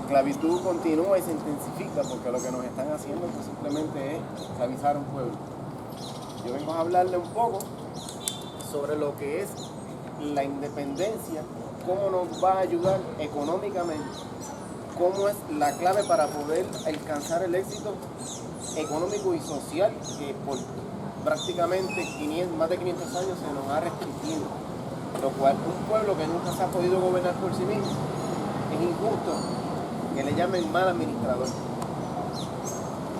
esclavitud continúa y se intensifica porque lo que nos están haciendo pues simplemente es esclavizar a un pueblo. Yo vengo a hablarle un poco sobre lo que es la independencia, cómo nos va a ayudar económicamente, cómo es la clave para poder alcanzar el éxito económico y social que por prácticamente más de 500 años se nos ha restringido, lo cual un pueblo que nunca se ha podido gobernar por sí mismo es injusto que le llamen mal administrador.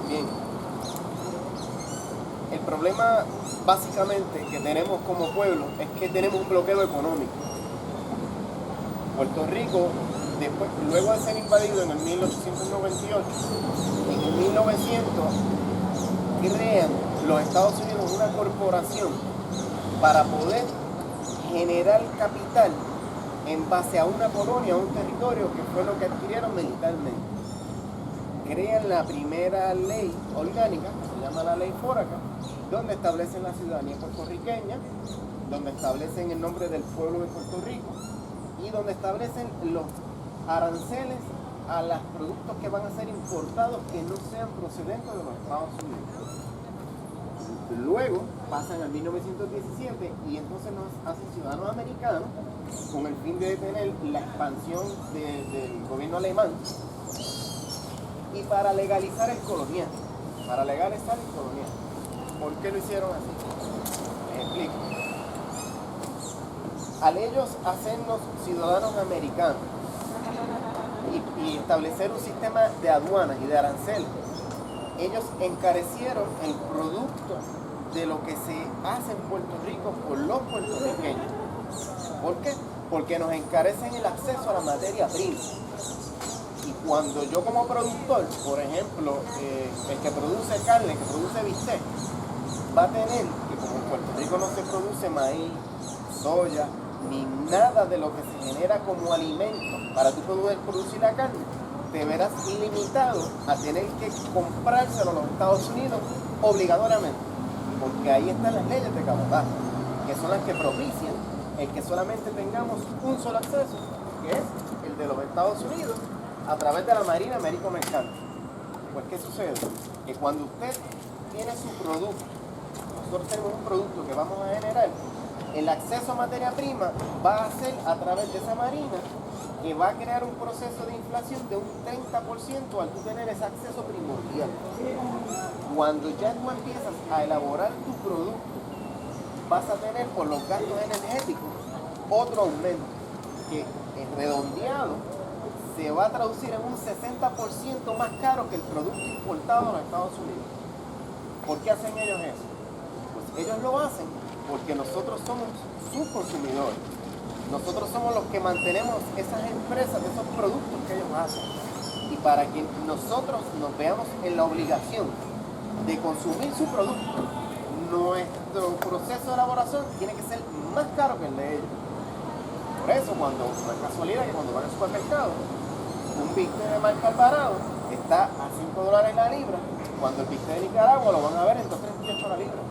Bien, el problema básicamente que tenemos como pueblo es que tenemos un bloqueo económico. Puerto Rico, luego de ser invadido en el 1898, en el 1900 crean los Estados Unidos una corporación para poder generar capital en base a una colonia, a un territorio que fue lo que adquirieron militarmente. Crean la primera ley orgánica, que se llama la Ley Foraker, donde establecen la ciudadanía puertorriqueña, donde establecen el nombre del pueblo de Puerto Rico y donde establecen los aranceles a los productos que van a ser importados que no sean procedentes de los Estados Unidos. Luego pasan al 1917 y entonces nos hacen ciudadanos americanos con el fin de detener la expansión del gobierno alemán y para legalizar el colonial. ¿Por qué lo hicieron así? Les explico. Al ellos hacernos ciudadanos americanos y establecer un sistema de aduanas y de aranceles, ellos encarecieron el producto de lo que se hace en Puerto Rico por los puertorriqueños. ¿Por qué? Porque nos encarecen el acceso a la materia prima. Y cuando yo como productor, por ejemplo, el que produce carne, el que produce bistec, va a tener que, como en Puerto Rico no se produce maíz, soya, ni nada de lo que se genera como alimento para tú poder producir la carne, te verás ilimitado a tener que comprárselo a los Estados Unidos obligatoriamente, porque ahí están las leyes de cabotaje, que son las que propician el que solamente tengamos un solo acceso, que es el de los Estados Unidos, a través de la Marina Américo-Mercante. Pues, ¿qué sucede? Que cuando usted tiene su producto, nosotros tenemos un producto que vamos a generar, el acceso a materia prima va a ser a través de esa marina, que va a crear un proceso de inflación de un 30% al tú tener ese acceso primordial. Cuando ya tú empiezas a elaborar tu producto, vas a tener por los gastos energéticos otro aumento que redondeado se va a traducir en un 60% más caro que el producto importado a los Estados Unidos. ¿Por qué hacen ellos eso? Pues ellos lo hacen porque nosotros somos sus consumidores. Nosotros somos los que mantenemos esas empresas, esos productos que ellos hacen. Y para que nosotros nos veamos en la obligación de consumir su producto, nuestro proceso de elaboración tiene que ser más caro que el de ellos. Por eso, cuando no es casualidad que cuando van al supermercado, un bistec de marca Alvarado está a $5 la libra, cuando el bistec de Nicaragua lo van a ver en $2.38 la libra.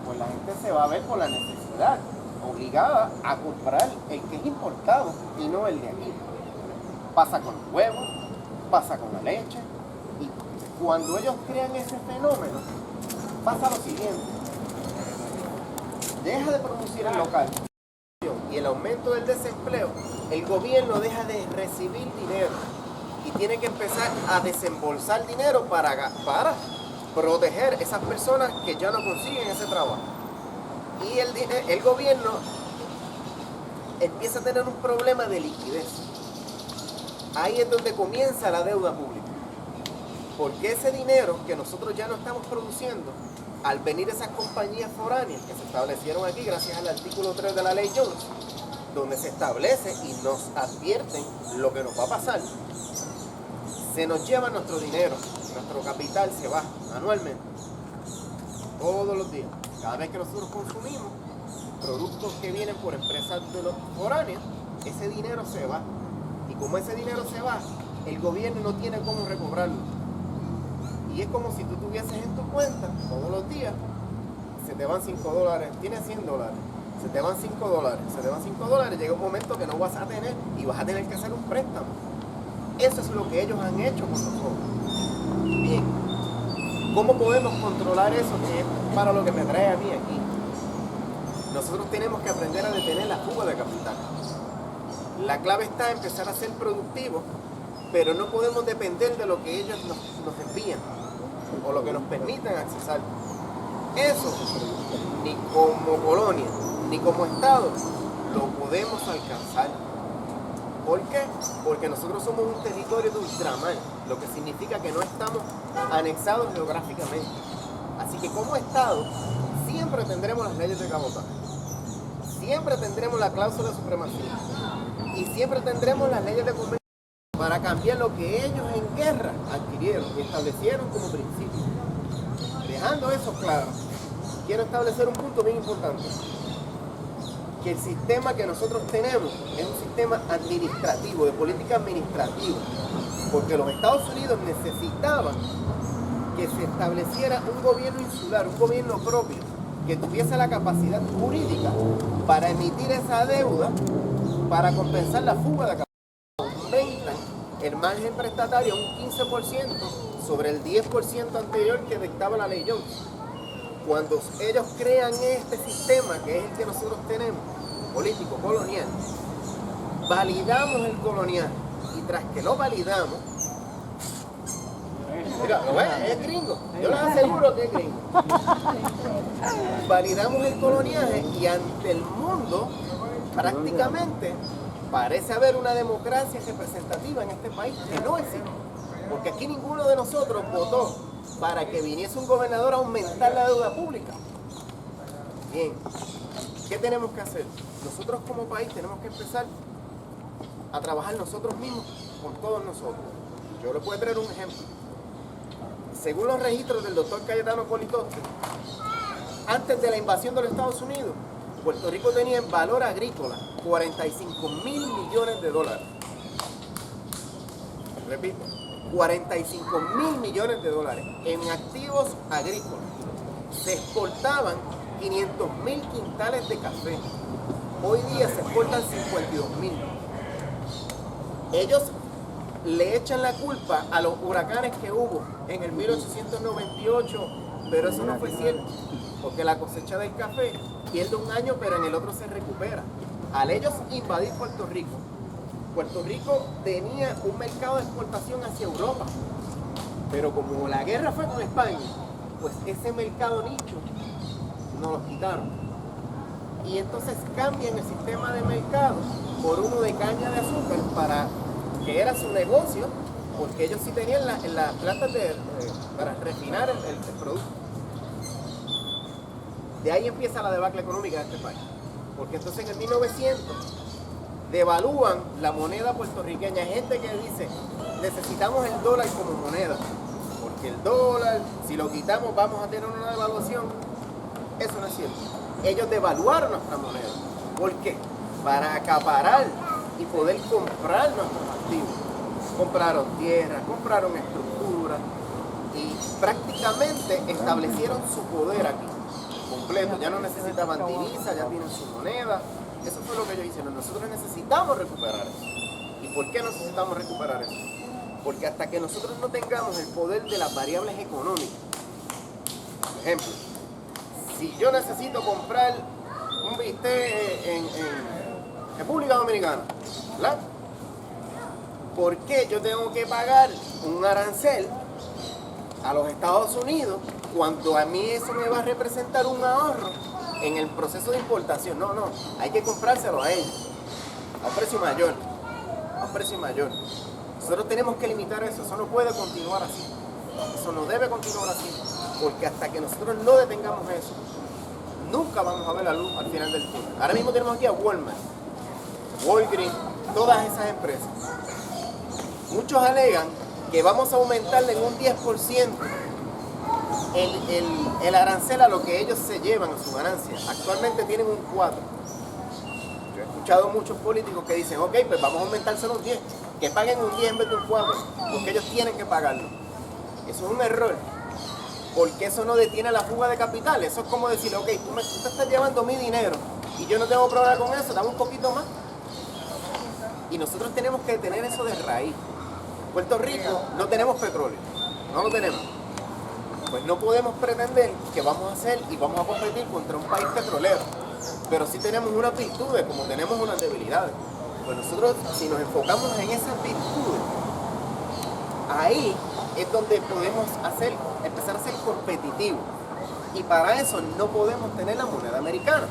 Pues la gente se va a ver por la necesidad, obligada a comprar el que es importado y no el de aquí. Pasa con los huevos, pasa con la leche, y cuando ellos crean ese fenómeno, pasa lo siguiente: deja de producir el local y el aumento del desempleo, el gobierno deja de recibir dinero y tiene que empezar a desembolsar dinero para proteger esas personas que ya no consiguen ese trabajo. Y el gobierno empieza a tener un problema de liquidez. Ahí es donde comienza la deuda pública. Porque ese dinero que nosotros ya no estamos produciendo, al venir esas compañías foráneas que se establecieron aquí gracias al artículo 3 de la Ley Jones, donde se establece y nos advierten lo que nos va a pasar, se nos lleva nuestro dinero, nuestro capital se va anualmente, todos los días. Cada vez que nosotros consumimos productos que vienen por empresas de los foráneos, ese dinero se va. Y como ese dinero se va, el gobierno no tiene cómo recobrarlo. Y es como si tú tuvieses en tu cuenta todos los días, se te van $5, tienes $100, se te van $5, llega un momento que no vas a tener y vas a tener que hacer un préstamo. Eso es lo que ellos han hecho con nosotros. Bien, ¿cómo podemos controlar eso? Que es para lo que me trae a mí aquí. Nosotros tenemos que aprender a detener la fuga de capital. La clave está en empezar a ser productivos, pero no podemos depender de lo que ellos nos envían o lo que nos permitan accesar. Eso, ni como colonia, ni como Estado, lo podemos alcanzar. ¿Por qué? Porque nosotros somos un territorio de ultramar, lo que significa que no estamos anexados geográficamente. Así que como Estado, siempre tendremos las leyes de cabotaje, siempre tendremos la cláusula de supremacía y siempre tendremos las leyes de comercio para cambiar lo que ellos en guerra adquirieron y establecieron como principio. Dejando eso claro, quiero establecer un punto bien importante. Que el sistema que nosotros tenemos es un sistema administrativo, de política administrativa, porque los Estados Unidos necesitaban que se estableciera un gobierno insular, un gobierno propio, que tuviese la capacidad jurídica para emitir esa deuda para compensar la fuga de capital. Aumentan el margen prestatario un 15% sobre el 10% anterior que dictaba la ley Jones. Cuando ellos crean este sistema, que es el que nosotros tenemos, político colonial, validamos el colonial y tras que lo validamos, mira, es gringo, yo les aseguro que es gringo. Validamos el coloniaje y ante el mundo prácticamente parece haber una democracia representativa en este país que no existe, porque aquí ninguno de nosotros votó para que viniese un gobernador a aumentar la deuda pública. Bien, ¿qué tenemos que hacer? Nosotros como país tenemos que empezar a trabajar nosotros mismos con todos nosotros. Yo les voy a traer un ejemplo. Según los registros del doctor Cayetano Politoste, antes de la invasión de los Estados Unidos, Puerto Rico tenía en valor agrícola 45,000 millones de dólares. Repito, 45,000 millones de dólares en activos agrícolas. Se exportaban 500,000 quintales de café. Hoy día se exportan 52,000. Ellos le echan la culpa a los huracanes que hubo en el 1898, pero eso no fue cierto, porque la cosecha del café pierde un año, pero en el otro se recupera. Al ellos invadir Puerto Rico tenía un mercado de exportación hacia Europa, pero como la guerra fue con España, pues ese mercado nicho nos lo quitaron. Y entonces cambian el sistema de mercado por uno de caña de azúcar, para que era su negocio, porque ellos sí tenían las plantas para refinar el producto. De ahí empieza la debacle económica de este país, porque entonces en el 1900 devalúan la moneda puertorriqueña. Hay gente que dice, necesitamos el dólar como moneda, porque el dólar, si lo quitamos, vamos a tener una devaluación. Eso no es cierto. Ellos devaluaron nuestra moneda. ¿Por qué? Para acaparar y poder comprar nuestros activos. Compraron tierra, compraron estructuras y prácticamente establecieron su poder aquí, completo. Ya no necesitaban divisa, ya tienen su moneda. Eso fue lo que ellos hicieron. Nosotros necesitamos recuperar eso. ¿Y por qué necesitamos recuperar eso? Porque hasta que nosotros no tengamos el poder de las variables económicas, por ejemplo, si yo necesito comprar un bistec en República Dominicana, ¿verdad? ¿Por qué yo tengo que pagar un arancel a los Estados Unidos cuando a mí eso me va a representar un ahorro en el proceso de importación? No, hay que comprárselo a ellos a un precio mayor, Nosotros tenemos que limitar eso. Eso no puede continuar así, eso no debe continuar así, porque hasta que nosotros no detengamos eso, nunca vamos a ver la luz al final del túnel. Ahora mismo tenemos aquí a Walmart, Walgreens, todas esas empresas. Muchos alegan que vamos a aumentarle en un 10% el arancel a lo que ellos se llevan a su ganancia. Actualmente tienen un 4%. Yo he escuchado muchos políticos que dicen, ok, pues vamos a aumentárselo un 10%, que paguen un 10 en vez de un 4%, porque ellos tienen que pagarlo. Eso es un error, porque eso no detiene la fuga de capital. Eso es como decir, ok, tú te estás llevando mi dinero y yo no tengo problema con eso, dame un poquito más. Y nosotros tenemos que detener eso de raíz. Puerto Rico no tenemos petróleo, no lo tenemos. Pues no podemos pretender que vamos a hacer y vamos a competir contra un país petrolero. Pero sí tenemos unas virtudes, como tenemos unas debilidades. Pues nosotros, si nos enfocamos en esas virtudes, ahí es donde podemos empezar a ser competitivos. Y para eso no podemos tener la moneda americana.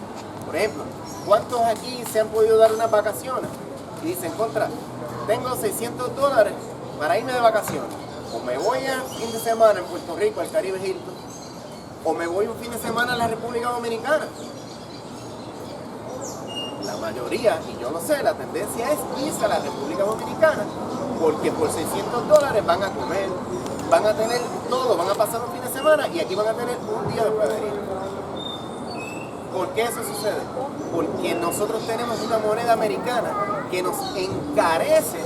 Por ejemplo, ¿cuántos aquí se han podido dar unas vacaciones? Y dicen, tengo $600 para irme de vacaciones. O me voy a fin de semana en Puerto Rico, al Caribe Hilton, o me voy un fin de semana a la República Dominicana. La mayoría, y yo lo sé, la tendencia es irse a la República Dominicana, porque por $600 van a comer, van a tener todo, van a pasar un fin de semana y aquí van a tener un día de hospedería. ¿Por qué eso sucede? Porque nosotros tenemos una moneda americana que nos encarece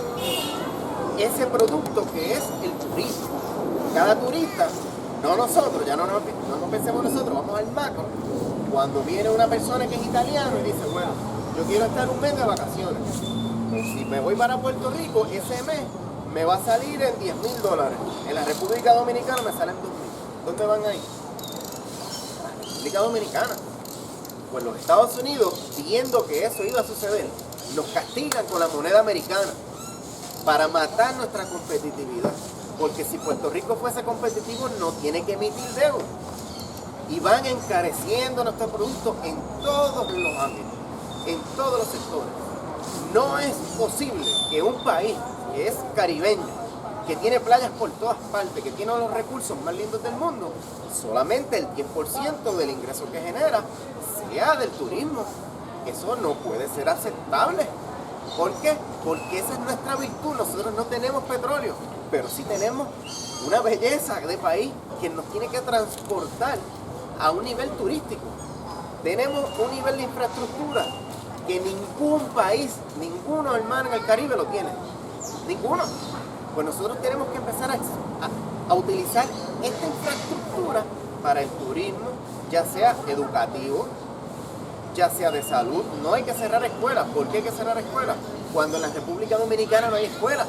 ese producto que es el turismo. Cada turista, no nosotros, ya no nos pensemos nosotros, vamos al macro. Cuando viene una persona que es italiano y dice, bueno, yo quiero estar un mes de vacaciones, pues si me voy para Puerto Rico, ese mes me va a salir en $10,000. En la República Dominicana me salen $2,000. ¿Dónde van a ir? A la República Dominicana. Pues los Estados Unidos, viendo que eso iba a suceder, nos castigan con la moneda americana para matar nuestra competitividad. Porque si Puerto Rico fuese competitivo, no tiene que emitir deuda. Y van encareciendo nuestro producto en todos los ámbitos, en todos los sectores. No es posible que un país que es caribeño, que tiene playas por todas partes, que tiene los recursos más lindos del mundo, solamente el 10% del ingreso que genera sea del turismo. Eso no puede ser aceptable. ¿Por qué? Porque esa es nuestra virtud. Nosotros no tenemos petróleo, pero sí tenemos una belleza de país que nos tiene que transportar a un nivel turístico. Tenemos un nivel de infraestructura que ningún país, ninguno hermano en el Caribe lo tiene. Ninguno. Pues nosotros tenemos que empezar a utilizar esta infraestructura para el turismo, ya sea educativo, ya sea de salud. No hay que cerrar escuelas. ¿Por qué hay que cerrar escuelas? Cuando en la República Dominicana no hay escuelas,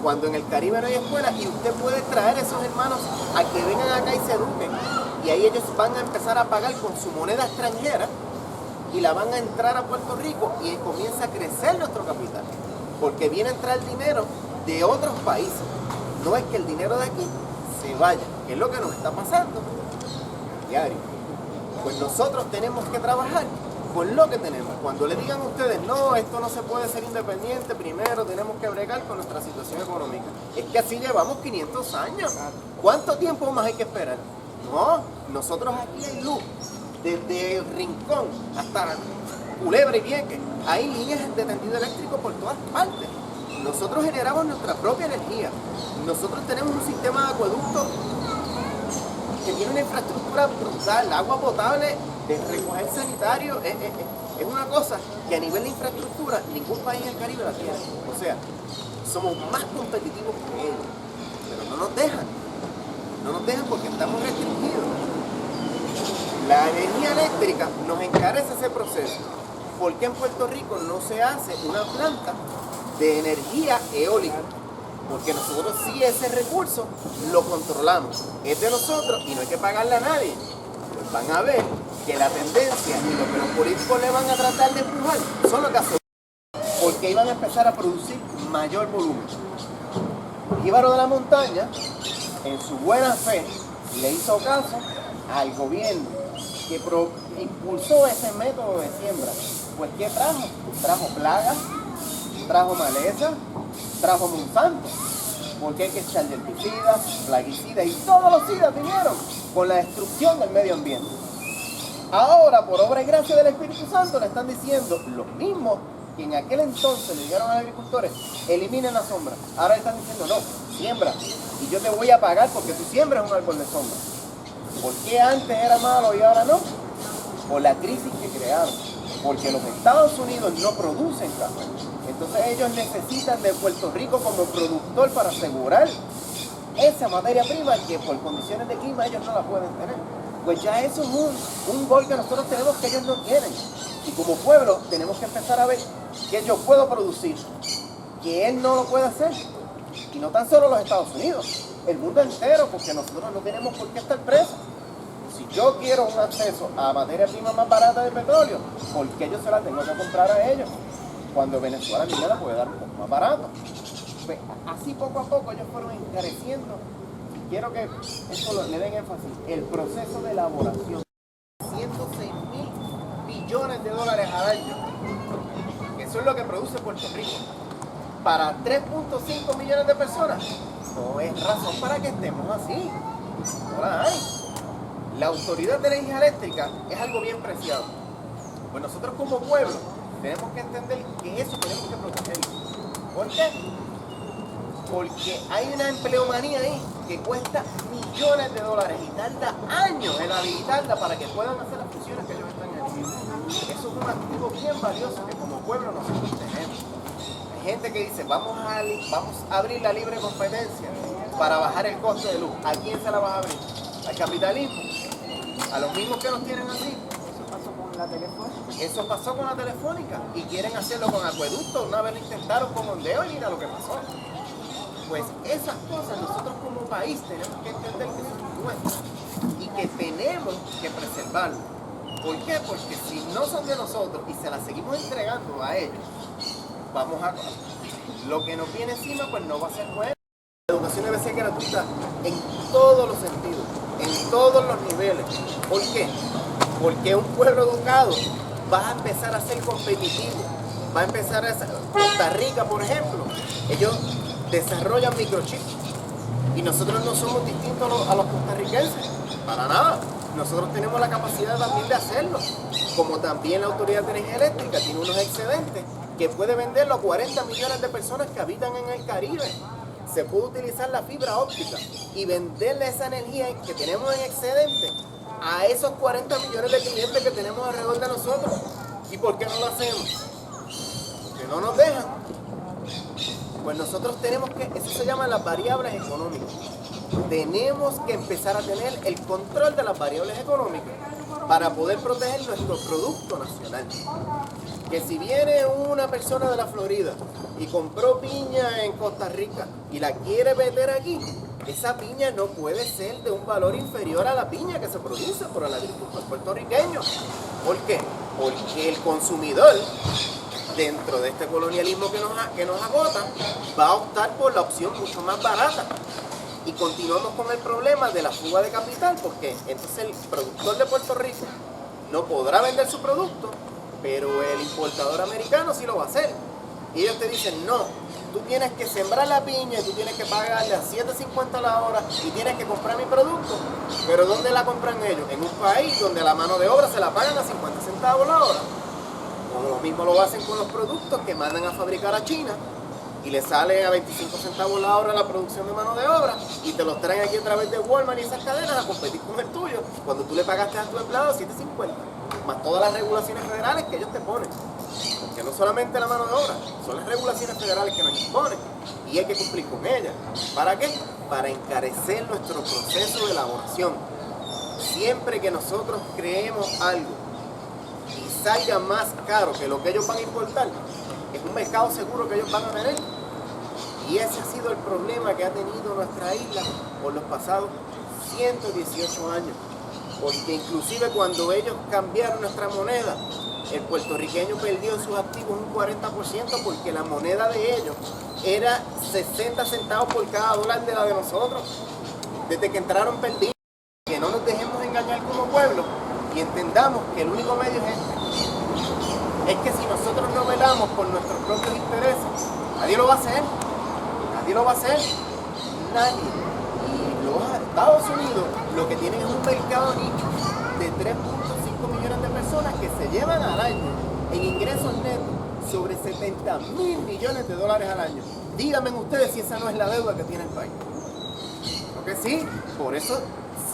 cuando en el Caribe no hay escuelas, y usted puede traer a esos hermanos a que vengan acá y se eduquen. Y ahí ellos van a empezar a pagar con su moneda extranjera y la van a entrar a Puerto Rico y comienza a crecer nuestro capital. Porque viene a entrar dinero de otros países. No es que el dinero de aquí se vaya, que es lo que nos está pasando diario. Pues nosotros tenemos que trabajar con lo que tenemos. Cuando le digan a ustedes, no, esto no se puede ser independiente, primero tenemos que bregar con nuestra situación económica. Es que así llevamos 500 años. ¿Cuánto tiempo más hay que esperar? No, nosotros aquí hay luz. Desde Rincón hasta Culebra y Vieques, hay líneas de tendido eléctrico por todas partes. Nosotros generamos nuestra propia energía. Nosotros tenemos un sistema de acueducto que tiene una infraestructura brutal, agua potable, de recoger sanitario, es una cosa que a nivel de infraestructura ningún país en el Caribe la tiene. O sea, somos más competitivos que ellos, pero no nos dejan porque estamos restringidos. La energía eléctrica nos encarece ese proceso. ¿Por qué en Puerto Rico no se hace una planta de energía eólica? Porque nosotros sí ese recurso lo controlamos, es de nosotros y no hay que pagarle a nadie. Pues van a ver que la tendencia y lo que los políticos le van a tratar de empujar son los gasoductos, porque iban a empezar a producir mayor volumen. Jíbaro de la Montaña, en su buena fe, le hizo caso al gobierno que impulsó ese método de siembra. Pues ¿qué trajo? Trajo plagas, trajo maleza, trajo Monsanto, porque hay que echar herbicidas, plaguicidas, y todos los SIDA vinieron con la destrucción del medio ambiente. Ahora, por obra y gracia del Espíritu Santo, le están diciendo los mismos que en aquel entonces le dijeron a los agricultores, eliminen la sombra. Ahora le están diciendo, no, siembra, y yo te voy a pagar porque tú siembras un árbol de sombra. ¿Por qué antes era malo y ahora no? Por la crisis que crearon. Porque los Estados Unidos no producen café. Entonces ellos necesitan de Puerto Rico como productor para asegurar esa materia prima que por condiciones de clima ellos no la pueden tener. Pues ya eso es un gol que nosotros tenemos que ellos no tienen. Y como pueblo tenemos que empezar a ver que yo puedo producir, que él no lo puede hacer. Y no tan solo los Estados Unidos, el mundo entero, porque nosotros no tenemos por qué estar presos. Si yo quiero un acceso a materia prima más barata de petróleo, ¿por qué yo se la tengo que comprar a ellos? Cuando Venezuela a mí me la puede dar un poco más barato. Pues así poco a poco ellos fueron encareciendo. Y quiero que esto le den énfasis. El proceso de elaboración. 106.000 billones de dólares al año. Eso es lo que produce Puerto Rico. Para 3.5 millones de personas. No es razón para que estemos así. No la hay. La Autoridad de Energía Eléctrica es algo bien preciado. Pues nosotros como pueblo tenemos que entender que eso tenemos que protegerlo. ¿Por qué? Porque hay una empleomanía ahí que cuesta millones de dólares y tarda años en habilitarla para que puedan hacer las funciones que ellos están haciendo. Eso es un activo bien valioso que como pueblo nosotros tenemos. Hay gente que dice, vamos a abrir la libre competencia para bajar el costo de luz. ¿A quién se la vas a abrir? ¿Al capitalismo? ¿A los mismos que nos tienen así? Eso pasó con la telefónica y quieren hacerlo con acueductos. Una vez lo intentaron con ondeo y mira lo que pasó. Pues esas cosas nosotros como país tenemos que entender que son nuestras y que tenemos que preservarlas. ¿Por qué? Porque si no son de nosotros y se las seguimos entregando a ellos, lo que nos viene encima pues no va a ser bueno. La educación debe ser gratuita en todos los sentidos, en todos los niveles. ¿Por qué? Porque un pueblo educado va a empezar a ser competitivo. Va a empezar a... Costa Rica, por ejemplo, ellos desarrollan microchips. Y nosotros no somos distintos a los costarricenses. Para nada. Nosotros tenemos la capacidad también de hacerlo. Como también la Autoridad de Energía Eléctrica tiene unos excedentes que puede venderlo a 40 millones de personas que habitan en el Caribe. Se puede utilizar la fibra óptica y venderle esa energía que tenemos en excedente a esos 40 millones de clientes que tenemos alrededor de nosotros. ¿Y por qué no lo hacemos? Porque no nos dejan. Pues nosotros tenemos que, eso se llama las variables económicas. Tenemos que empezar a tener el control de las variables económicas para poder proteger nuestro producto nacional. Que si viene una persona de la Florida y compró piña en Costa Rica y la quiere vender aquí, esa piña no puede ser de un valor inferior a la piña que se produce por el agricultor puertorriqueño. ¿Por qué? Porque el consumidor, dentro de este colonialismo que nos agota, va a optar por la opción mucho más barata. Y continuamos con el problema de la fuga de capital, porque entonces el productor de Puerto Rico no podrá vender su producto, pero el importador americano sí lo va a hacer. Y ellos te dicen, no, tú tienes que sembrar la piña y tú tienes que pagarle a $7.50 la hora y tienes que comprar mi producto. Pero ¿dónde la compran ellos? En un país donde la mano de obra se la pagan a 50 centavos la hora. Como lo mismo lo hacen con los productos que mandan a fabricar a China y le sale a 25 centavos la hora la producción de mano de obra y te los traen aquí a través de Walmart y esas cadenas a competir con el tuyo cuando tú le pagaste a tu empleado $7.50, más todas las regulaciones federales que ellos te ponen. Porque no solamente la mano de obra, son las regulaciones federales que nos imponen y hay que cumplir con ellas. ¿Para qué? Para encarecer nuestro proceso de elaboración. Siempre que nosotros creemos algo y salga más caro que lo que ellos van a importar, es un mercado seguro que ellos van a tener. Y ese ha sido el problema que ha tenido nuestra isla por los pasados 118 años. Porque inclusive cuando ellos cambiaron nuestra moneda, el puertorriqueño perdió en sus activos un 40% porque la moneda de ellos era 60 centavos por cada dólar de la de nosotros. Desde que entraron perdimos. Que no nos dejemos engañar como pueblo y entendamos que el único medio es este. Es que si nosotros no velamos por nuestros propios intereses, nadie lo va a hacer. Nadie lo va a hacer. Nadie. Y los Estados Unidos lo que tienen es un mercado nicho de 3.5 millones de personas que se llevan al año en ingresos netos sobre 70.000 millones de dólares al año. Díganme ustedes si esa no es la deuda que tiene el país. ¿No que sí? Por eso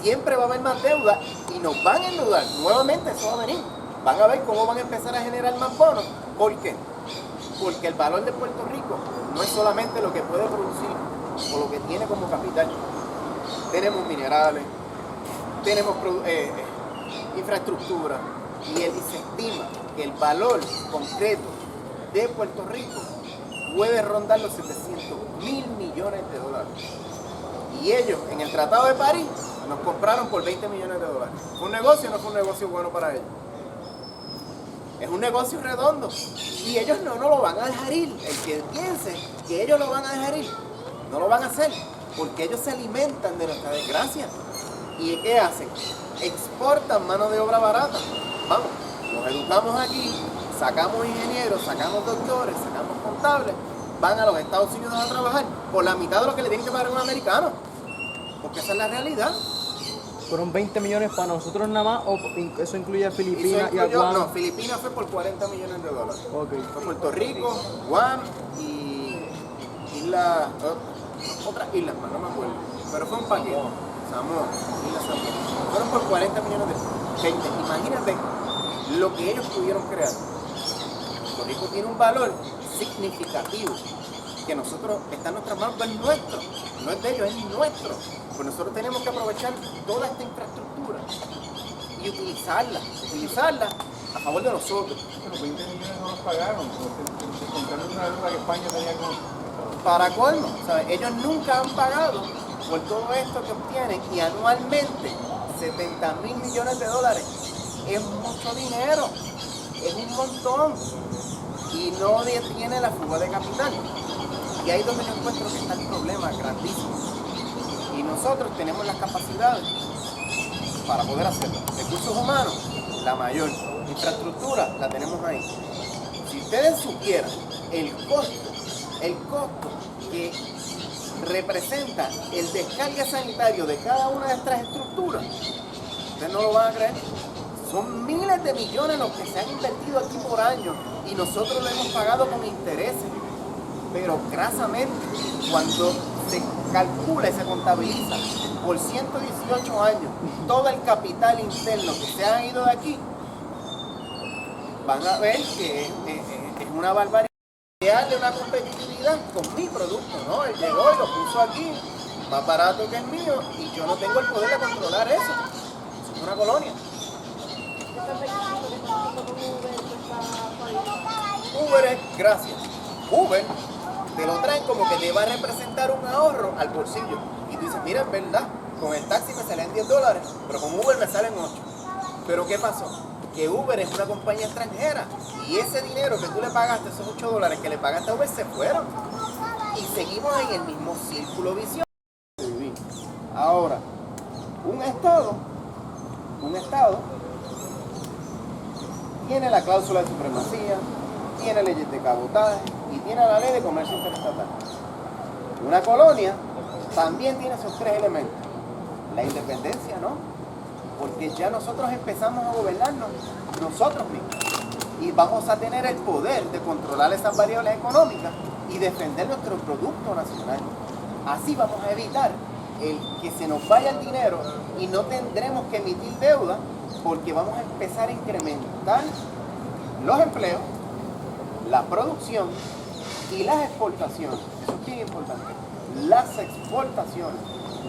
siempre va a haber más deuda y nos van a endeudar. Nuevamente eso va a venir. Van a ver cómo van a empezar a generar más bonos. ¿Por qué? Porque el valor de Puerto Rico no es solamente lo que puede producir o lo que tiene como capital. Tenemos minerales, tenemos infraestructura y se estima que el valor concreto de Puerto Rico puede rondar los 700.000 millones de dólares. Y ellos, en el Tratado de París, nos compraron por 20 millones de dólares. ¿Fue un negocio o no fue un negocio bueno para ellos? Es un negocio redondo. Y ellos no lo van a dejar ir. El que piense que ellos lo van a dejar ir, no lo van a hacer. Porque ellos se alimentan de nuestra desgracia. ¿Y qué hacen? Exportan mano de obra barata. Vamos, nos educamos aquí, sacamos ingenieros, sacamos doctores, sacamos contables, van a los Estados Unidos a trabajar por la mitad de lo que le tienen que pagar a un americano. Porque esa es la realidad. ¿Fueron 20 millones para nosotros nada más o eso incluye a Filipinas y a Guam? No, Filipinas fue por 40 millones de dólares. Okay. Fue Puerto Rico, Guam y otras islas más, no me acuerdo. Pero fue un paquete. Samoa, Islas Samoa. Fueron por 40 millones de dólares. Imagínate lo que ellos pudieron crear. Puerto Rico tiene un valor significativo que nosotros, está en nuestras manos, es nuestro, no es de ellos, es nuestro. Pues nosotros tenemos que aprovechar toda esta infraestructura y utilizarla a favor de nosotros. Pero 20 millones no nos pagaron, se compraron una deuda que España tenía con... Para colmo, ¿sabes? Ellos nunca han pagado por todo esto que obtienen y anualmente 70.000 millones de dólares es mucho dinero, es un montón y no detiene la fuga de capital. Y ahí es donde yo encuentro que está el problema grandísimo. Y nosotros tenemos las capacidades para poder hacerlo. Recursos humanos, la mayor. Infraestructura, la tenemos ahí. Si ustedes supieran el costo que representa el descargue sanitario de cada una de estas estructuras, ustedes no lo van a creer. Son miles de millones los que se han invertido aquí por año y nosotros lo hemos pagado con intereses. Pero grasamente, cuando se calcula y se contabiliza por 118 años todo el capital interno que se ha ido de aquí, van a ver que es una barbaridad de una competitividad con mi producto, ¿no? Él llegó y lo puso aquí, más barato que el mío, y yo no tengo el poder de controlar eso. Es una colonia. Uber es gracias. Uber te lo traen como que te va a representar un ahorro al bolsillo. Y tú dices, mira, es verdad, con el taxi me salen $10, pero con Uber me salen 8. Pero ¿qué pasó? Que Uber es una compañía extranjera y ese dinero que tú le pagaste, esos $8 que le pagaste a Uber, se fueron. Y seguimos en el mismo círculo vicioso. Ahora, un estado tiene la cláusula de supremacía, tiene leyes de cabotaje y tiene la ley de comercio interestatal. Una colonia también tiene esos tres elementos. La independencia, ¿no? Porque ya nosotros empezamos a gobernarnos nosotros mismos y vamos a tener el poder de controlar esas variables económicas y defender nuestro producto nacional. Así vamos a evitar el que se nos vaya el dinero y no tendremos que emitir deuda porque vamos a empezar a incrementar los empleos, la producción y las exportaciones. Eso es bien importante. Las exportaciones.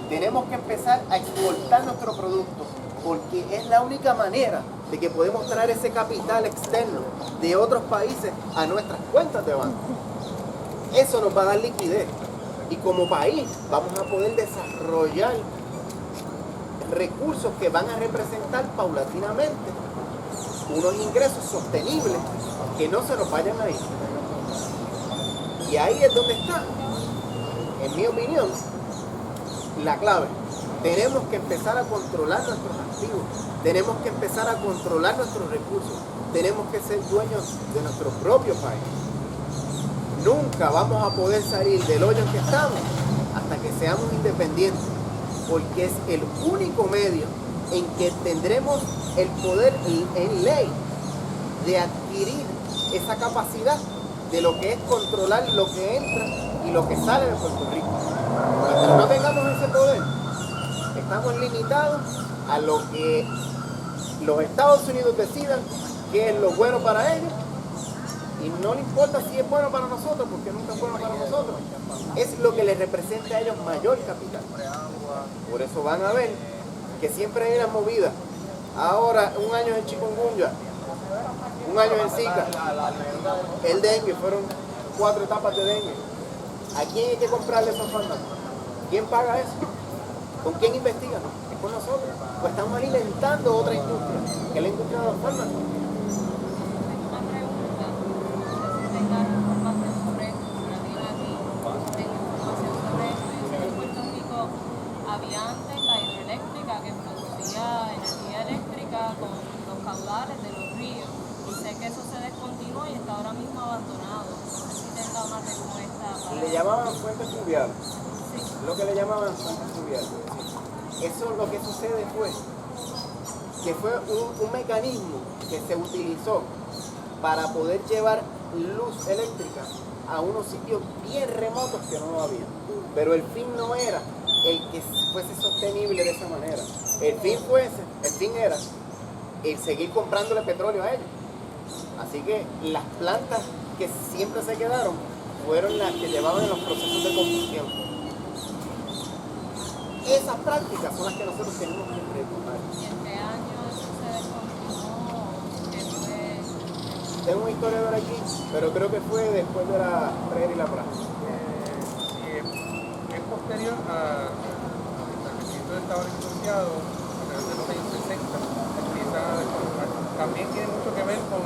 Tenemos que empezar a exportar nuestro producto porque es la única manera de que podemos traer ese capital externo de otros países a nuestras cuentas de banco. Eso nos va a dar liquidez y como país vamos a poder desarrollar recursos que van a representar paulatinamente unos ingresos sostenibles que no se nos vayan a ir. Y ahí es donde está, en mi opinión, la clave. Tenemos que empezar a controlar nuestros activos, tenemos que empezar a controlar nuestros recursos, tenemos que ser dueños de nuestro propio país. Nunca vamos a poder salir del hoyo en que estamos hasta que seamos independientes, porque es el único medio en que tendremos el poder en ley de adquirir esa capacidad de lo que es controlar lo que entra y lo que sale de Puerto Rico. Mientras no tengamos ese poder, estamos limitados a lo que los Estados Unidos decidan que es lo bueno para ellos y no le importa si es bueno para nosotros porque nunca es bueno para nosotros. Es lo que les representa a ellos mayor capital. Por eso van a ver que siempre hay una movida. Ahora, un año en chikungunya, un año en Zika, el dengue, fueron 4 etapas de dengue. ¿A quién hay que comprarle esos fármacos? ¿Quién paga eso? ¿Con quién investigan? Es con nosotros. Pues estamos alimentando otra industria, que es la industria de los fármacos. Una pregunta, no sé si tengas información sobre esto, si la tienen aquí, tengo información sobre esto. Yo sé que en Puerto Rico había antes la hidroeléctrica que producía energía eléctrica con los caudales de los ríos. Y sé que eso se descontinuó y está ahora mismo abandonado. No sé si tenga una respuesta para Le llamaban fuentes fluviales. Sí. Lo que le llamaban fuentes fluviales. Eso lo que sucede fue que fue un mecanismo que se utilizó para poder llevar luz eléctrica a unos sitios bien remotos que no lo había. Pero el fin no era el que fuese sostenible de esa manera. El fin era el seguir comprándole petróleo a ellos. Así que las plantas que siempre se quedaron fueron las que llevaban en los procesos de combustión. Esas prácticas son las que nosotros tenemos que retomar. ¿Y en qué año eso se descontinuó? ¿Qué fue? Tengo un historiador aquí, pero creo que fue después de la Freire y la Praga. Es posterior al establecimiento del Estado asociado a través de los años 60, empieza a descontinuar. También tiene mucho que ver con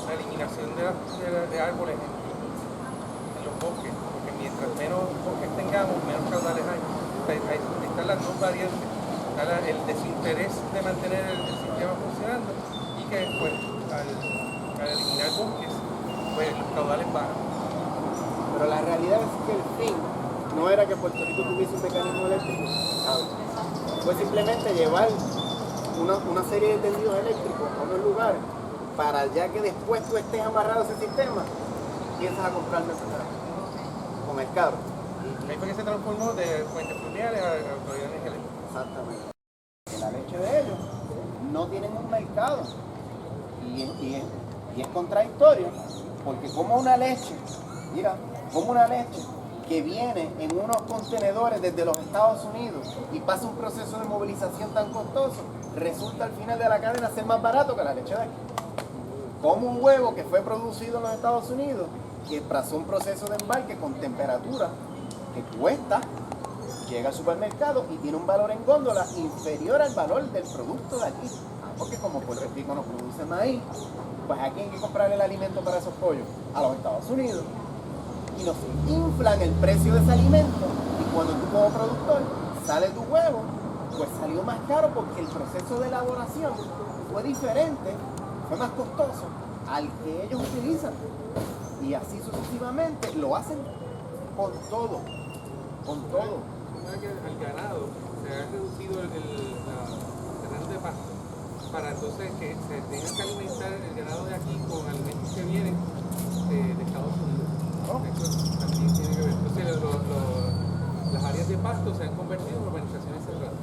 la eliminación de árboles en los bosques, porque mientras menos bosques tengamos, menos caudales hay. Están las dos variantes. Está el desinterés de mantener el sistema funcionando y que pues, al eliminar bosques, pues los caudales bajan. Pero la realidad es que el fin no era que Puerto Rico tuviese un mecanismo eléctrico, ¿sabes? Fue simplemente llevar una serie de tendidos eléctricos a unos lugares para ya que después tú estés amarrado a ese sistema, piensas a comprar con el carro. Ahí fue que se transformó de fuentes fluviales a autoridades eléctricas. Exactamente. La leche de ellos no tienen un mercado y es contradictorio porque como una leche que viene en unos contenedores desde los Estados Unidos y pasa un proceso de movilización tan costoso, resulta al final de la cadena ser más barato que la leche de aquí. Como un huevo que fue producido en los Estados Unidos, que pasó un proceso de embarque con temperatura que cuesta, llega al supermercado y tiene un valor en góndola inferior al valor del producto de aquí. Porque como Puerto Rico no produce maíz, pues aquí hay que comprar el alimento para esos pollos a los Estados Unidos. Y nos inflan el precio de ese alimento y cuando tú como productor sale tu huevo, pues salió más caro porque el proceso de elaboración fue diferente, fue más costoso al que ellos utilizan. Y así sucesivamente lo hacen con todo. Que al ganado se ha reducido el terreno de pasto para entonces que se tenga que alimentar el ganado de aquí con alimentos que vienen de Estados Unidos. Eso también tiene que ver. Entonces las áreas de pasto se han convertido en urbanizaciones cerradas.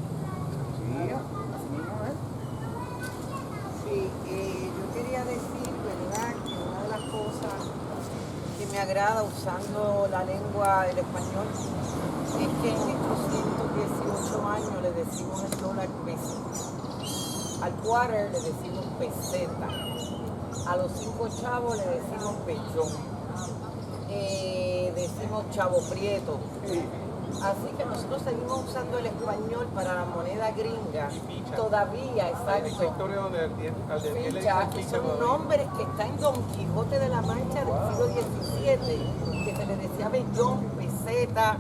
Sí, yo quería decir, ¿verdad?, que una de las cosas que me agrada usando la lengua del español es que en estos 118 años le decimos el dólar peso. Al quarter le decimos peseta. A los 5 chavos le decimos pechón. Decimos chavo prieto. Así que nosotros seguimos usando el español para la moneda gringa. Todavía, exacto. Ficha, que son nombres que están en Don Quijote de la Mancha del siglo XVII, que se le decía bellón, peseta,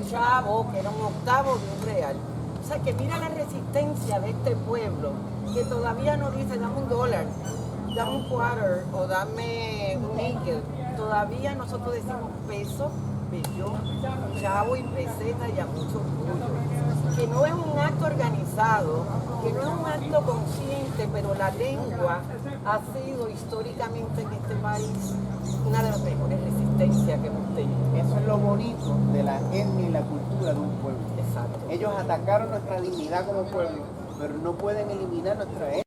chavo, que era un octavo de un real. O sea que mira la resistencia de este pueblo, que todavía no dice dame un dólar, dame un quarter o dame un nickel. Todavía nosotros decimos peso, bellón, chavo y peseta y a mucho orgullo. Que no es un acto organizado, que no es un acto consciente, pero la lengua ha sido históricamente en este país una de las mejores resistencias que hemos tenido. Eso es lo bonito de la etnia y la cultura de un pueblo. Exacto. Ellos atacaron nuestra dignidad como pueblo, pero no pueden eliminar nuestra etnia.